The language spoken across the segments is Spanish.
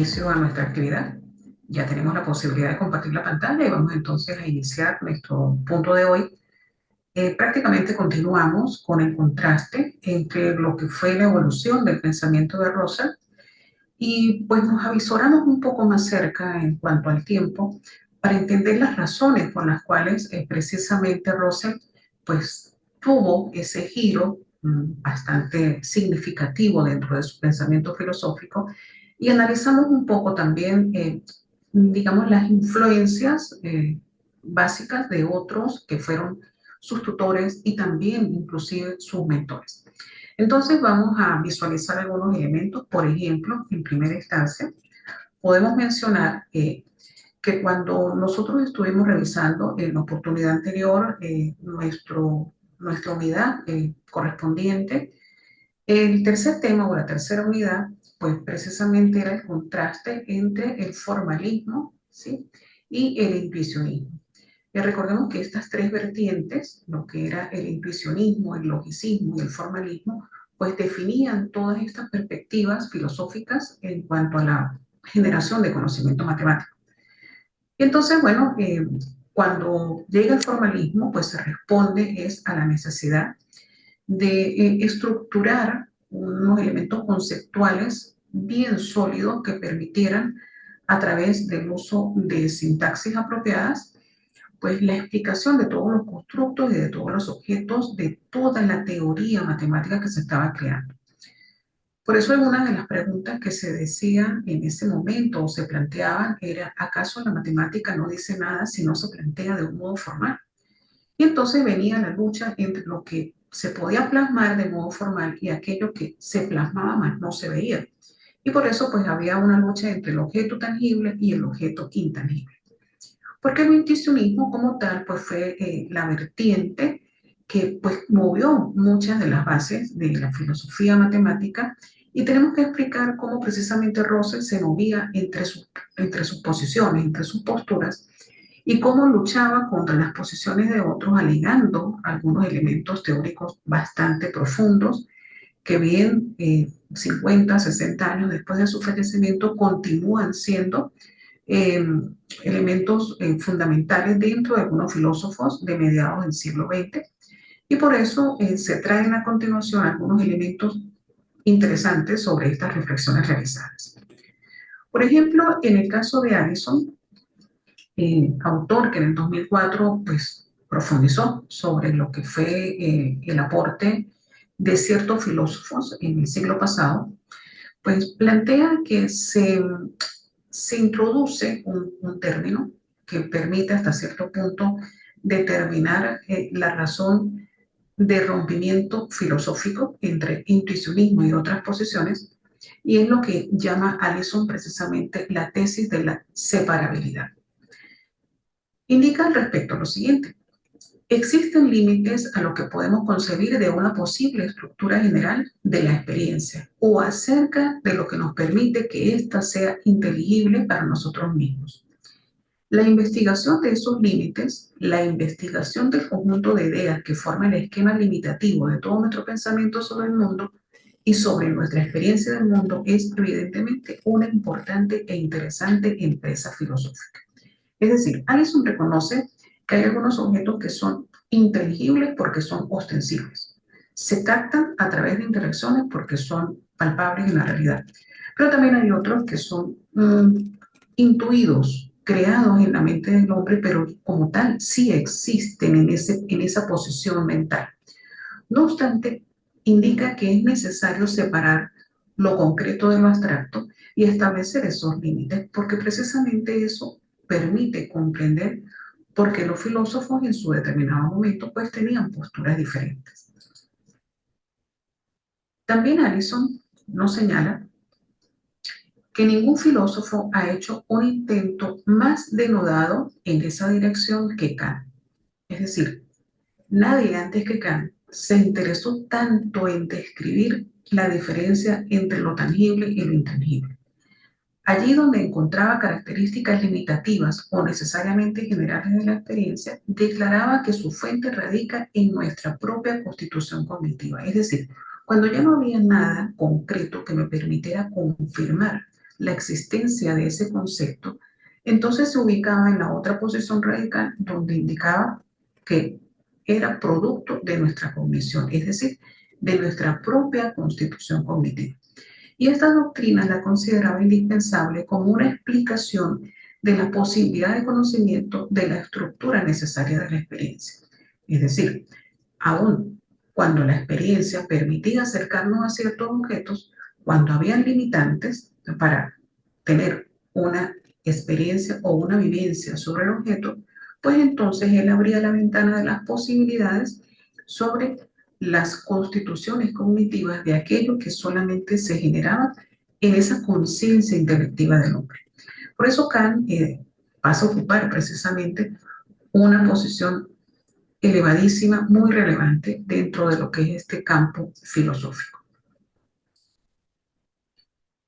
inicio a nuestra actividad. Ya tenemos la posibilidad de compartir la pantalla y vamos entonces a iniciar nuestro punto de hoy. Prácticamente continuamos con el contraste entre lo que fue la evolución del pensamiento de Russell y pues nos avisoramos un poco más cerca en cuanto al tiempo para entender las razones por las cuales precisamente Russell pues tuvo ese giro bastante significativo dentro de su pensamiento filosófico y analizamos un poco también, digamos, las influencias básicas de otros que fueron sus tutores y también inclusive sus mentores. Entonces vamos a visualizar algunos elementos. Por ejemplo, en primera instancia, podemos mencionar que cuando nosotros estuvimos revisando en la oportunidad anterior nuestra unidad correspondiente, el tercer tema o la tercera unidad, pues precisamente era el contraste entre el formalismo, ¿sí?, y el intuicionismo. Y recordemos que estas tres vertientes, lo que era el intuicionismo, el logicismo y el formalismo, pues definían todas estas perspectivas filosóficas en cuanto a la generación de conocimiento matemático. Y entonces, bueno, cuando llega el formalismo, pues se responde es a la necesidad de estructurar unos elementos conceptuales bien sólidos que permitieran, a través del uso de sintaxis apropiadas, pues la explicación de todos los constructos y de todos los objetos de toda la teoría matemática que se estaba creando. Por eso algunas de las preguntas que se decían en ese momento o se planteaban era, ¿acaso la matemática no dice nada si no se plantea de un modo formal? Y entonces venía la lucha entre lo que se podía plasmar de modo formal y aquello que se plasmaba más no se veía. Y por eso pues había una lucha entre el objeto tangible y el objeto intangible. Porque el intuicionismo como tal pues fue la vertiente que pues movió muchas de las bases de la filosofía matemática y tenemos que explicar cómo precisamente Russell se movía entre sus posiciones, entre sus posturas y cómo luchaba contra las posiciones de otros alegando algunos elementos teóricos bastante profundos que bien 50, 60 años después de su fallecimiento continúan siendo eh, elementos fundamentales dentro de algunos filósofos de mediados del siglo XX, y por eso se traen a continuación algunos elementos interesantes sobre estas reflexiones realizadas. Por ejemplo, en el caso de Addison, autor que en el 2004 pues, profundizó sobre lo que fue el aporte de ciertos filósofos en el siglo pasado, pues plantea que se introduce un término que permite hasta cierto punto determinar la razón de rompimiento filosófico entre intuicionismo y otras posiciones, y es lo que llama Allison precisamente la tesis de la separabilidad. Indica al respecto lo siguiente: existen límites a lo que podemos concebir de una posible estructura general de la experiencia o acerca de lo que nos permite que ésta sea inteligible para nosotros mismos. La investigación de esos límites, la investigación del conjunto de ideas que forman el esquema limitativo de todo nuestro pensamiento sobre el mundo y sobre nuestra experiencia del mundo es evidentemente una importante e interesante empresa filosófica. Es decir, Allison reconoce que hay algunos objetos que son inteligibles porque son ostensibles. Se captan a través de interacciones porque son palpables en la realidad. Pero también hay otros que son intuidos, creados en la mente del hombre, pero como tal sí existen en esa posición mental. No obstante, indica que es necesario separar lo concreto de lo abstracto y establecer esos límites, porque precisamente eso permite comprender por qué los filósofos en su determinado momento pues tenían posturas diferentes. También Allison nos señala que ningún filósofo ha hecho un intento más denodado en esa dirección que Kant. Es decir, nadie antes que Kant se interesó tanto en describir la diferencia entre lo tangible y lo intangible. Allí donde encontraba características limitativas o necesariamente generales de la experiencia, declaraba que su fuente radica en nuestra propia constitución cognitiva. Es decir, cuando ya no había nada concreto que me permitiera confirmar la existencia de ese concepto, entonces se ubicaba en la otra posición radical donde indicaba que era producto de nuestra cognición, es decir, de nuestra propia constitución cognitiva. Y esta doctrina la consideraba indispensable como una explicación de la posibilidad de conocimiento de la estructura necesaria de la experiencia. Es decir, aún cuando la experiencia permitía acercarnos a ciertos objetos, cuando habían limitantes para tener una experiencia o una vivencia sobre el objeto, pues entonces él abría la ventana de las posibilidades sobre las constituciones cognitivas de aquello que solamente se generaba en esa conciencia intelectiva del hombre. Por eso Kant pasa a ocupar precisamente una posición elevadísima, muy relevante dentro de lo que es este campo filosófico.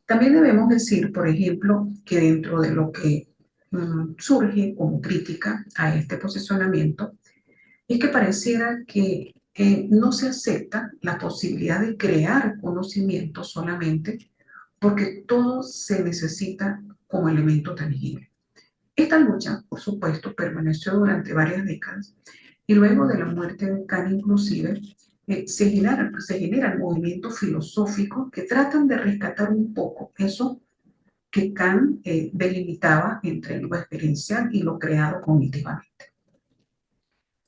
También debemos decir, por ejemplo, que dentro de lo que surge como crítica a este posicionamiento, es que pareciera que no se acepta la posibilidad de crear conocimiento solamente porque todo se necesita como elemento tangible. Esta lucha, por supuesto, permaneció durante varias décadas y luego de la muerte de Kant inclusive, se generan movimientos filosóficos que tratan de rescatar un poco eso que Kant delimitaba entre lo experiencial y lo creado cognitivamente.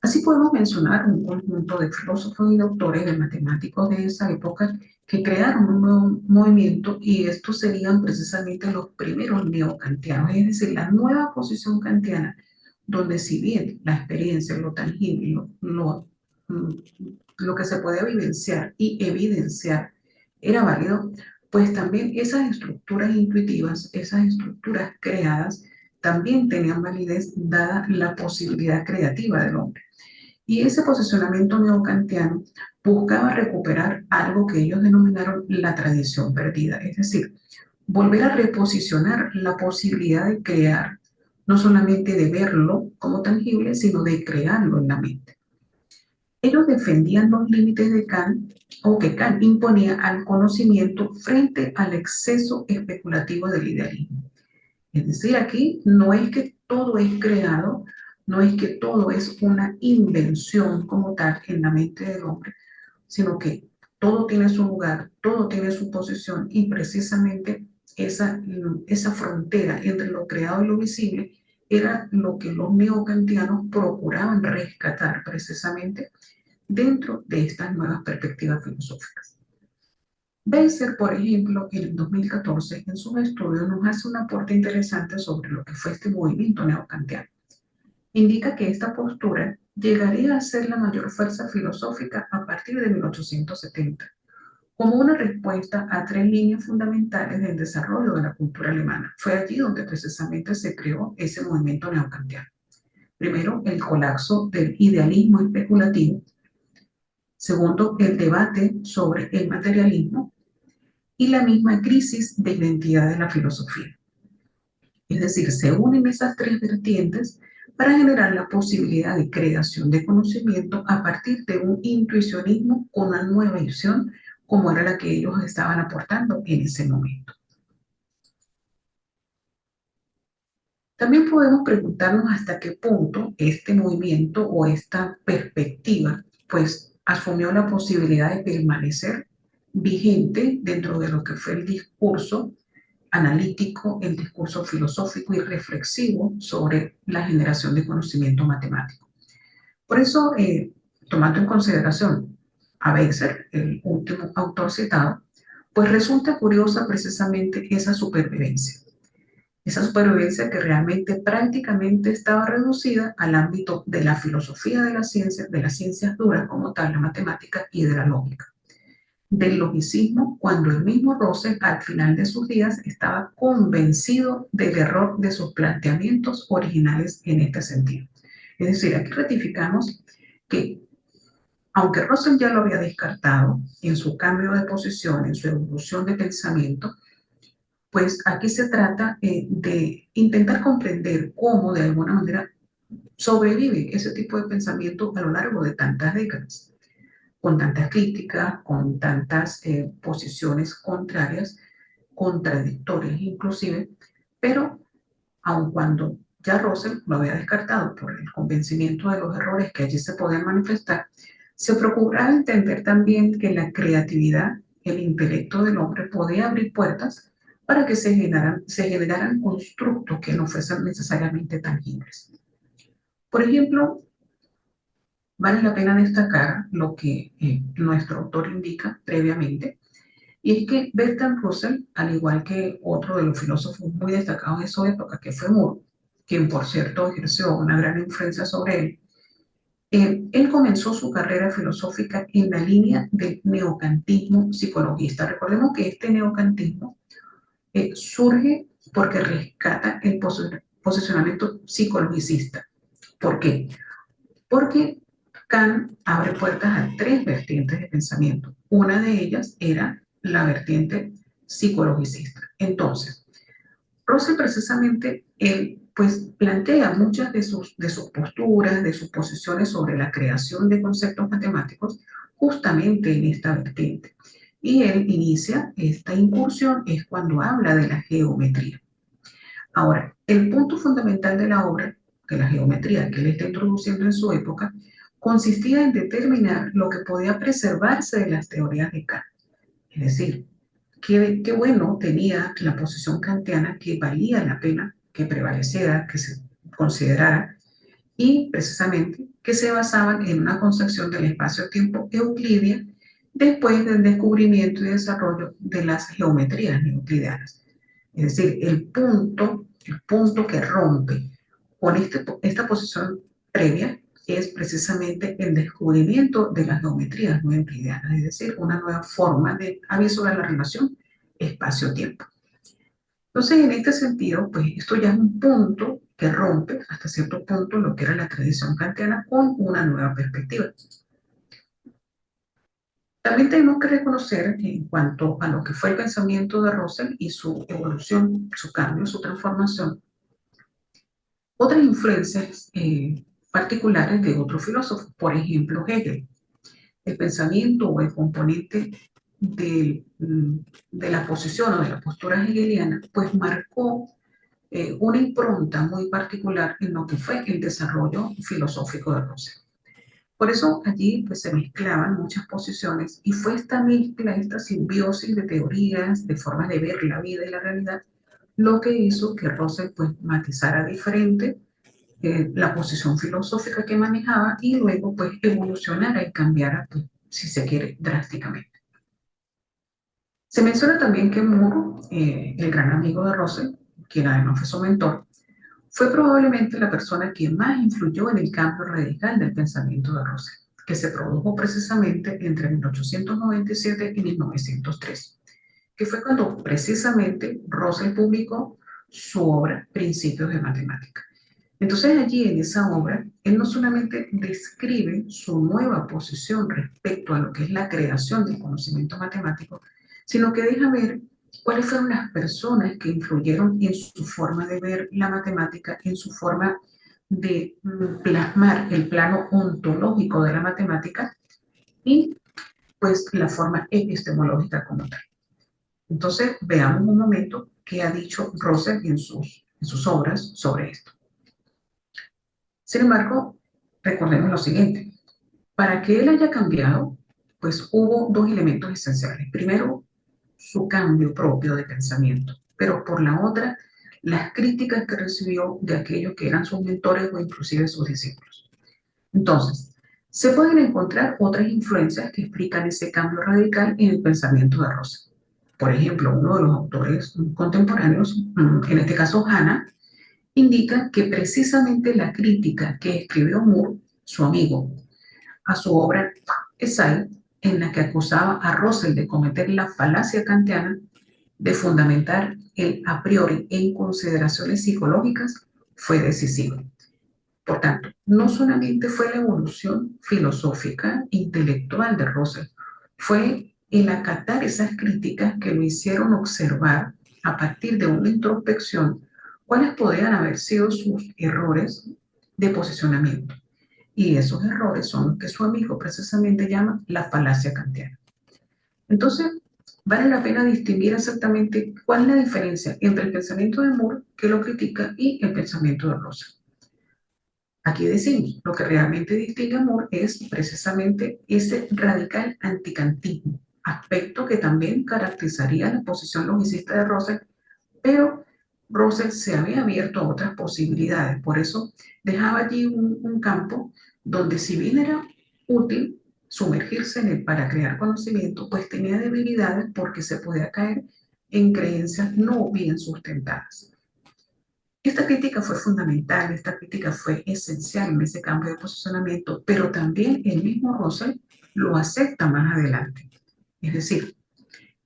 Así podemos mencionar un conjunto de filósofos y doctores, de matemáticos de esa época, que crearon un nuevo movimiento y estos serían precisamente los primeros neocantianos, es decir, la nueva posición kantiana, donde si bien la experiencia, lo tangible, lo que se podía vivenciar y evidenciar era válido, pues también esas estructuras intuitivas, esas estructuras creadas, también tenían validez dada la posibilidad creativa del hombre. Y ese posicionamiento neocantiano buscaba recuperar algo que ellos denominaron la tradición perdida, es decir, volver a reposicionar la posibilidad de crear, no solamente de verlo como tangible, sino de crearlo en la mente. Ellos defendían los límites de Kant o que Kant imponía al conocimiento frente al exceso especulativo del idealismo. Es decir, aquí no es que todo es creado, no es que todo es una invención como tal en la mente del hombre, sino que todo tiene su lugar, todo tiene su posición y precisamente esa frontera entre lo creado y lo visible era lo que los neocantianos procuraban rescatar precisamente dentro de estas nuevas perspectivas filosóficas. Beiser, por ejemplo, en el 2014, en sus estudios, nos hace un aporte interesante sobre lo que fue este movimiento neocantiano. Indica que esta postura llegaría a ser la mayor fuerza filosófica a partir de 1870, como una respuesta a tres líneas fundamentales del desarrollo de la cultura alemana. Fue allí donde precisamente se creó ese movimiento neocantiano. Primero, el colapso del idealismo especulativo. Segundo, el debate sobre el materialismo y la misma crisis de identidad de la filosofía. Es decir, se unen esas tres vertientes para generar la posibilidad de creación de conocimiento a partir de un intuicionismo con una nueva visión, como era la que ellos estaban aportando en ese momento. También podemos preguntarnos hasta qué punto este movimiento o esta perspectiva pues asumió la posibilidad de permanecer vigente dentro de lo que fue el discurso analítico, el discurso filosófico y reflexivo sobre la generación de conocimiento matemático. Por eso, tomando en consideración a Beiser, el último autor citado, pues resulta curiosa precisamente esa supervivencia que realmente prácticamente estaba reducida al ámbito de la filosofía de las ciencias duras como tal, la matemática y de la lógica. Del logicismo, cuando el mismo Russell al final de sus días estaba convencido del error de sus planteamientos originales en este sentido. Es decir, aquí ratificamos que aunque Russell ya lo había descartado en su cambio de posición, en su evolución de pensamiento, pues aquí se trata de intentar comprender cómo de alguna manera sobrevive ese tipo de pensamiento a lo largo de tantas décadas, con tantas críticas, con tantas posiciones contrarias, contradictorias inclusive, pero aun cuando ya Russell lo había descartado por el convencimiento de los errores que allí se podían manifestar, se procuraba entender también que la creatividad, el intelecto del hombre podía abrir puertas para que se generaran constructos que no fuesen necesariamente tangibles. Por ejemplo, vale la pena destacar lo que nuestro autor indica previamente, y es que Bertrand Russell, al igual que otro de los filósofos muy destacados de su época, que fue Moore, quien por cierto ejerció una gran influencia sobre él, él comenzó su carrera filosófica en la línea del neocantismo psicologista. Recordemos que este neocantismo surge porque rescata el posicionamiento psicologicista. ¿Por qué? Porque Kant abre puertas a tres vertientes de pensamiento. Una de ellas era la vertiente psicologicista. Entonces, Russell precisamente, él pues plantea muchas de sus posturas, de sus posiciones sobre la creación de conceptos matemáticos justamente en esta vertiente. Y él inicia esta incursión es cuando habla de la geometría. Ahora, el punto fundamental de la obra, de la geometría que él está introduciendo en su época, consistía en determinar lo que podía preservarse de las teorías de Kant. Es decir, qué bueno tenía la posición kantiana que valía la pena que prevaleciera, que se considerara, y precisamente que se basaban en una concepción del espacio-tiempo euclidia después del descubrimiento y desarrollo de las geometrías euclidianas. Es decir, el punto que rompe con esta posición previa es precisamente el descubrimiento de las geometrías no euclidianas, es decir, una nueva forma de avisar la relación espacio-tiempo. Entonces, en este sentido, pues esto ya es un punto que rompe hasta cierto punto lo que era la tradición kantiana con una nueva perspectiva. También tenemos que reconocer que en cuanto a lo que fue el pensamiento de Russell y su evolución, su cambio, su transformación, otras influencias particulares de otros filósofos, por ejemplo Hegel. El pensamiento o el componente de, de la posición o de la postura hegeliana, pues marcó una impronta muy particular en lo que fue el desarrollo filosófico de Russell. Por eso allí pues, se mezclaban muchas posiciones y fue esta mezcla, esta simbiosis de teorías, de formas de ver la vida y la realidad, lo que hizo que Russell pues, matizara diferente la posición filosófica que manejaba y luego pues evolucionara y cambiara, pues, si se quiere, drásticamente. Se menciona también que Moore, el gran amigo de Russell, quien además fue su mentor, fue probablemente la persona que más influyó en el cambio radical del pensamiento de Russell, que se produjo precisamente entre 1897 y 1903, que fue cuando precisamente Russell publicó su obra Principios de Matemática. Entonces allí en esa obra, él no solamente describe su nueva posición respecto a lo que es la creación del conocimiento matemático, sino que deja ver cuáles fueron las personas que influyeron en su forma de ver la matemática, en su forma de plasmar el plano ontológico de la matemática y pues la forma epistemológica como tal. Entonces veamos un momento qué ha dicho Russell en sus obras sobre esto. Sin embargo, recordemos lo siguiente, para que él haya cambiado, pues hubo dos elementos esenciales. Primero, su cambio propio de pensamiento, pero por la otra, las críticas que recibió de aquellos que eran sus mentores o inclusive sus discípulos. Entonces, se pueden encontrar otras influencias que explican ese cambio radical en el pensamiento de Russell. Por ejemplo, uno de los autores contemporáneos, en este caso Hanna, indica que precisamente la crítica que escribió Moore, su amigo, a su obra Essay, en la que acusaba a Russell de cometer la falacia kantiana de fundamentar el a priori en consideraciones psicológicas, fue decisiva. Por tanto, no solamente fue la evolución filosófica, intelectual de Russell, fue el acatar esas críticas que lo hicieron observar a partir de una introspección cuáles podrían haber sido sus errores de posicionamiento. Y esos errores son los que su amigo precisamente llama la falacia kantiana. Entonces, Vale la pena distinguir exactamente cuál es la diferencia entre el pensamiento de Moore, que lo critica, y el pensamiento de Russell. Aquí decimos, lo que realmente distingue a Moore es precisamente ese radical anticantismo, aspecto que también caracterizaría la posición logicista de Russell, pero Russell se había abierto a otras posibilidades, por eso dejaba allí un campo donde, si bien era útil sumergirse en él para crear conocimiento, pues tenía debilidades porque se podía caer en creencias no bien sustentadas. Esta crítica fue fundamental, esta crítica fue esencial en ese cambio de posicionamiento, pero también el mismo Russell lo acepta más adelante. Es decir,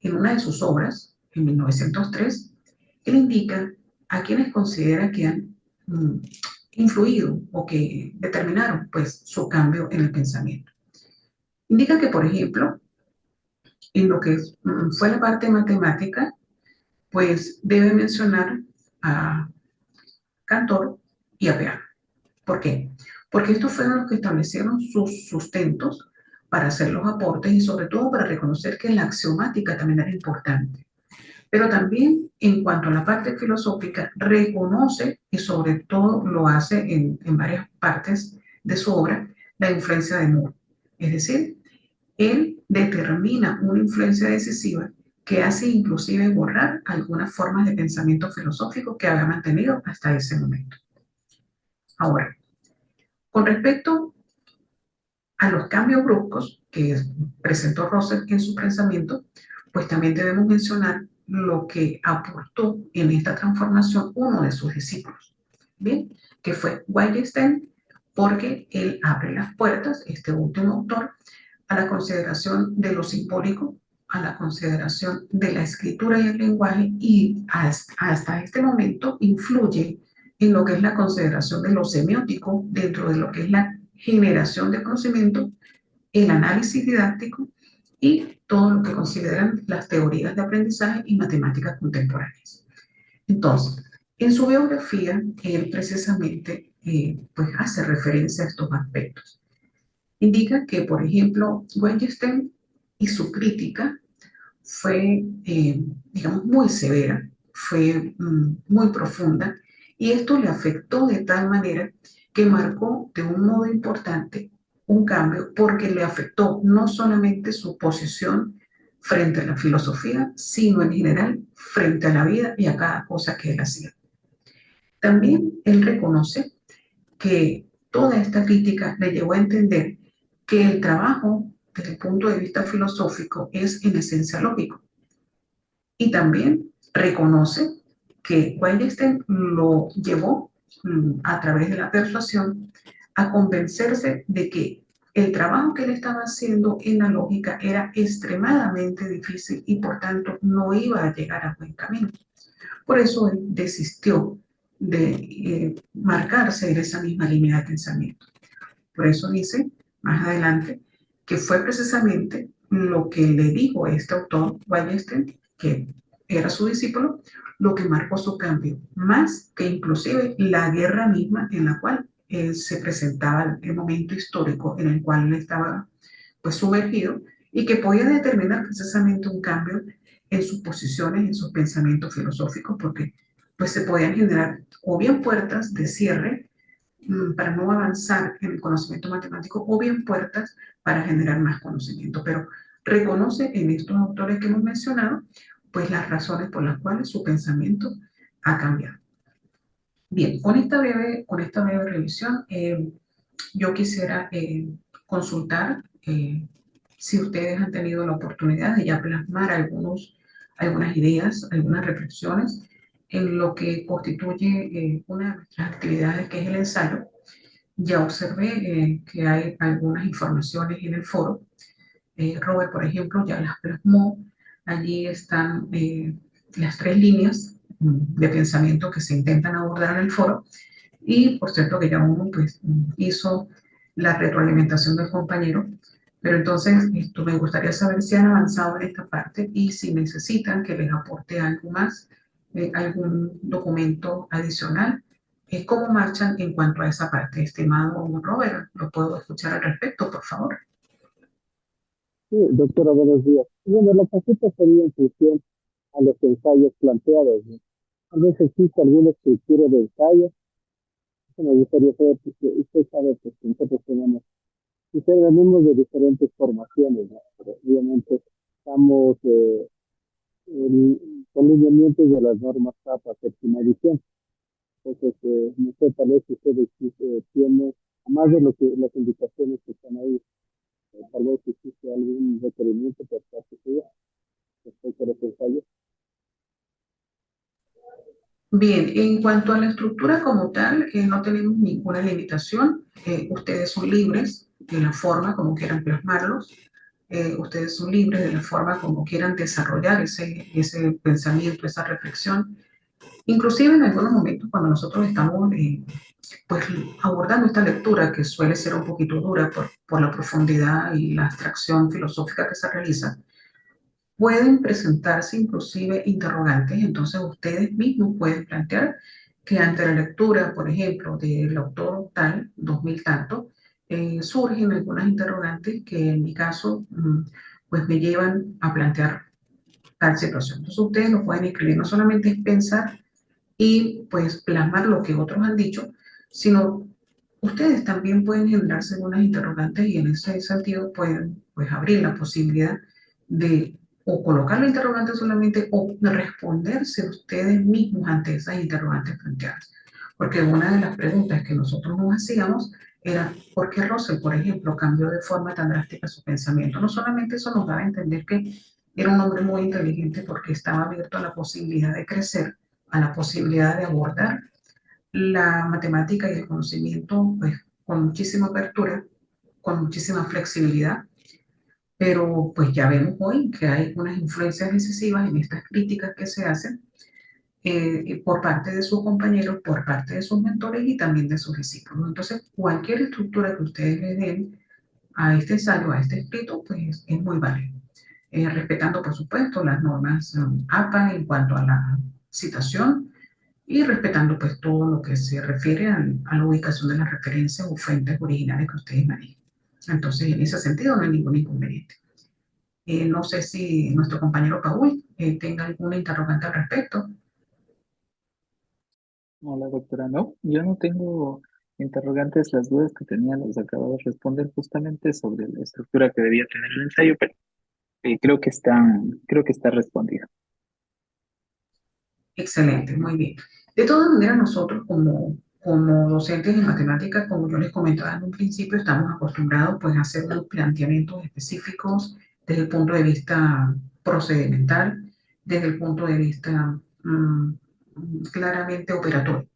en una de sus obras, en 1903, él indica a quienes considera que han influido o que determinaron pues, su cambio en el pensamiento. Indica que, por ejemplo, en lo que fue la parte matemática, pues debe mencionar a Cantor y a Peano. ¿Por qué? Porque estos fueron los que establecieron sus sustentos para hacer los aportes y sobre todo para reconocer que la axiomática también era importante. Pero también en cuanto a la parte filosófica, reconoce y sobre todo lo hace en varias partes de su obra, la influencia de Moore. Es decir, él determina una influencia decisiva que hace inclusive borrar algunas formas de pensamiento filosófico que había mantenido hasta ese momento. Ahora, con respecto a los cambios bruscos que presentó Russell en su pensamiento, pues también debemos mencionar lo que aportó en esta transformación uno de sus discípulos, ¿bien? Que fue Wittgenstein, porque él abre las puertas, este último autor, a la consideración de lo simbólico, a la consideración de la escritura y el lenguaje, y hasta este momento influye en lo que es la consideración de lo semiótico dentro de lo que es la generación de conocimiento, el análisis didáctico y todo lo que consideran las teorías de aprendizaje y matemáticas contemporáneas. Entonces, en su biografía, él precisamente pues hace referencia a estos aspectos. Indica que, por ejemplo, Wittgenstein y su crítica fue, digamos, muy severa, fue muy profunda, y esto le afectó de tal manera que marcó de un modo importante un cambio, porque le afectó no solamente su posición frente a la filosofía, sino en general frente a la vida y a cada cosa que él hacía. También él reconoce que toda esta crítica le llevó a entender que el trabajo desde el punto de vista filosófico es en esencia lógico. Y también reconoce que Wittgenstein lo llevó a través de la persuasión a convencerse de que el trabajo que él estaba haciendo en la lógica era extremadamente difícil y por tanto no iba a llegar a buen camino. Por eso él desistió de marcarse en esa misma línea de pensamiento. Por eso dice más adelante que fue precisamente lo que le dijo a este autor, Wittgenstein, que era su discípulo, lo que marcó su cambio, más que inclusive la guerra misma en la cual se presentaba el momento histórico en el cual él estaba pues sumergido y que podía determinar precisamente un cambio en sus posiciones, en sus pensamientos filosóficos, porque pues se podían generar o bien puertas de cierre para no avanzar en el conocimiento matemático o bien puertas para generar más conocimiento. Pero reconoce en estos autores que hemos mencionado, pues las razones por las cuales su pensamiento ha cambiado. Bien, con esta breve revisión, yo quisiera consultar si ustedes han tenido la oportunidad de ya plasmar algunas ideas, algunas reflexiones en lo que constituye una de nuestras actividades, que es el ensayo. Ya observé que hay algunas informaciones en el foro. Robert, por ejemplo, ya las plasmó. Allí están las tres líneas de pensamiento que se intentan abordar en el foro. Y por cierto que ya uno pues, hizo la retroalimentación del compañero. Pero entonces esto, me gustaría saber si han avanzado en esta parte y si necesitan que les aporte algo más, algún documento adicional. ¿Cómo marchan en cuanto a esa parte, estimado Robert? ¿Lo puedo escuchar al respecto, por favor? Sí, doctora, buenos días. Bueno, la consulta sería en función a los ensayos planteados, ¿no? Tal vez existe alguna estructura de ensayo. Eso me gustaría saber, porque usted sabe pues, que nosotros tenemos, ustedes venimos de diferentes formaciones, ¿no? Pero obviamente estamos con lineamientos de las normas CAPA, séptima edición. Entonces, no sé, tal vez ustedes tienen, además de lo que, las indicaciones que están ahí, tal vez existe algún requerimiento por parte suya respecto a los ensayos. Bien, en cuanto a la estructura como tal, no tenemos ninguna limitación. Ustedes son libres de la forma como quieran plasmarlos. Ustedes son libres de la forma como quieran desarrollar ese pensamiento, esa reflexión. Inclusive en algunos momentos cuando nosotros estamos pues, abordando esta lectura, que suele ser un poquito dura por la profundidad y la abstracción filosófica que se realiza, pueden presentarse inclusive interrogantes, entonces ustedes mismos pueden plantear que ante la lectura, por ejemplo, del autor tal, 2000 tanto, surgen algunas interrogantes que en mi caso pues me llevan a plantear tal situación. Entonces ustedes lo pueden escribir, no solamente es pensar y pues plasmar lo que otros han dicho, sino ustedes también pueden generarse algunas interrogantes y en ese sentido pueden pues abrir la posibilidad de o colocar la interrogante solamente o de responderse ustedes mismos ante esas interrogantes planteadas. Porque una de las preguntas que nosotros nos hacíamos era ¿por qué Russell, por ejemplo, cambió de forma tan drástica su pensamiento? No solamente eso nos daba a entender que era un hombre muy inteligente porque estaba abierto a la posibilidad de crecer, a la posibilidad de abordar la matemática y el conocimiento pues, con muchísima apertura, con muchísima flexibilidad, pero pues ya vemos hoy que hay unas influencias excesivas en estas críticas que se hacen por parte de sus compañeros, por parte de sus mentores y también de sus discípulos. Entonces, cualquier estructura que ustedes le den a este ensayo, a este escrito, pues es muy válido. Respetando, por supuesto, las normas APA en cuanto a la citación, y respetando pues todo lo que se refiere a la ubicación de las referencias o fuentes originales que ustedes manejen. Entonces, en ese sentido no hay ningún inconveniente. No sé si nuestro compañero Paul tenga alguna interrogante al respecto. Hola, doctora. No, yo no tengo interrogantes. Las dudas que tenía las acabo de responder justamente sobre la estructura que debía tener el ensayo, pero creo que está respondido. Excelente, muy bien. De todas maneras, nosotros como docentes de matemáticas, como yo les comentaba en un principio, estamos acostumbrados pues, a hacer unos planteamientos específicos desde el punto de vista procedimental, desde el punto de vista claramente operatorio.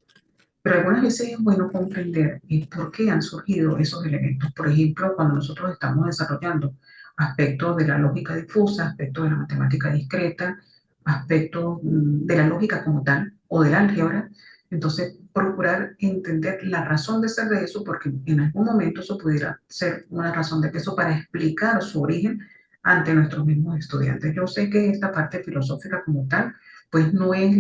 Pero algunas veces es bueno comprender por qué han surgido esos elementos. Por ejemplo, cuando nosotros estamos desarrollando aspectos de la lógica difusa, aspectos de la matemática discreta, aspectos de la lógica como tal o del álgebra, entonces procurar entender la razón de ser de eso, porque en algún momento eso pudiera ser una razón de peso para explicar su origen ante nuestros mismos estudiantes. Yo sé que esta parte filosófica como tal, pues no es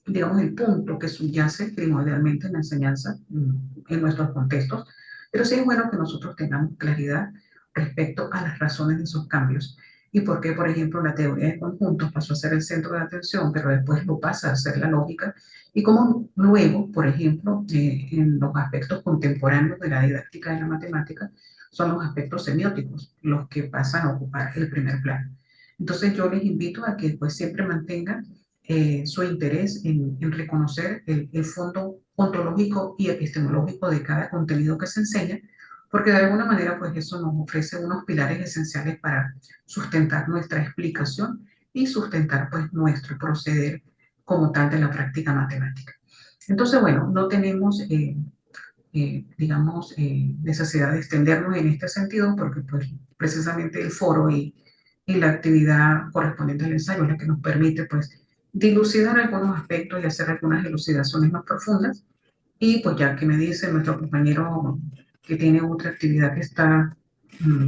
digamos, el punto que subyace primordialmente en la enseñanza en nuestros contextos, pero sí es bueno que nosotros tengamos claridad respecto a las razones de esos cambios y por qué, por ejemplo, la teoría de conjuntos pasó a ser el centro de atención, pero después lo pasa a ser la lógica, y cómo luego, por ejemplo, en los aspectos contemporáneos de la didáctica de la matemática, son los aspectos semióticos los que pasan a ocupar el primer plano. Entonces yo les invito a que pues siempre mantengan su interés en reconocer el fondo ontológico y epistemológico de cada contenido que se enseña, porque de alguna manera pues eso nos ofrece unos pilares esenciales para sustentar nuestra explicación y sustentar pues nuestro proceder como tal de la práctica matemática. Entonces, bueno, no tenemos, digamos, necesidad de extendernos en este sentido porque pues precisamente el foro y la actividad correspondiente al ensayo es la que nos permite pues dilucidar algunos aspectos y hacer algunas elucidaciones más profundas. Y pues ya que me dice nuestro compañero que tiene otra actividad que está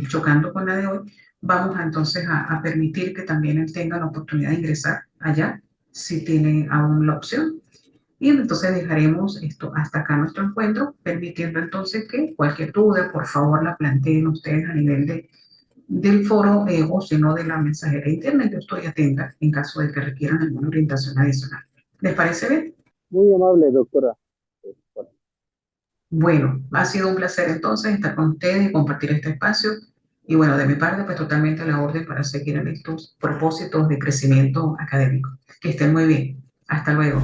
chocando con la de hoy, vamos entonces a permitir que también él tenga la oportunidad de ingresar allá, si tiene aún la opción. Y entonces dejaremos esto hasta acá nuestro encuentro, permitiendo entonces que cualquier duda, por favor, la planteen ustedes a nivel del foro o si no de la mensajera interna. Yo estoy atenta en caso de que requieran alguna orientación adicional. ¿Les parece bien? Muy amable, doctora. Bueno, Bueno, ha sido un placer entonces estar con ustedes y compartir este espacio. Y bueno, de mi parte, pues totalmente a la orden para seguir en estos propósitos de crecimiento académico. Que estén muy bien. Hasta luego.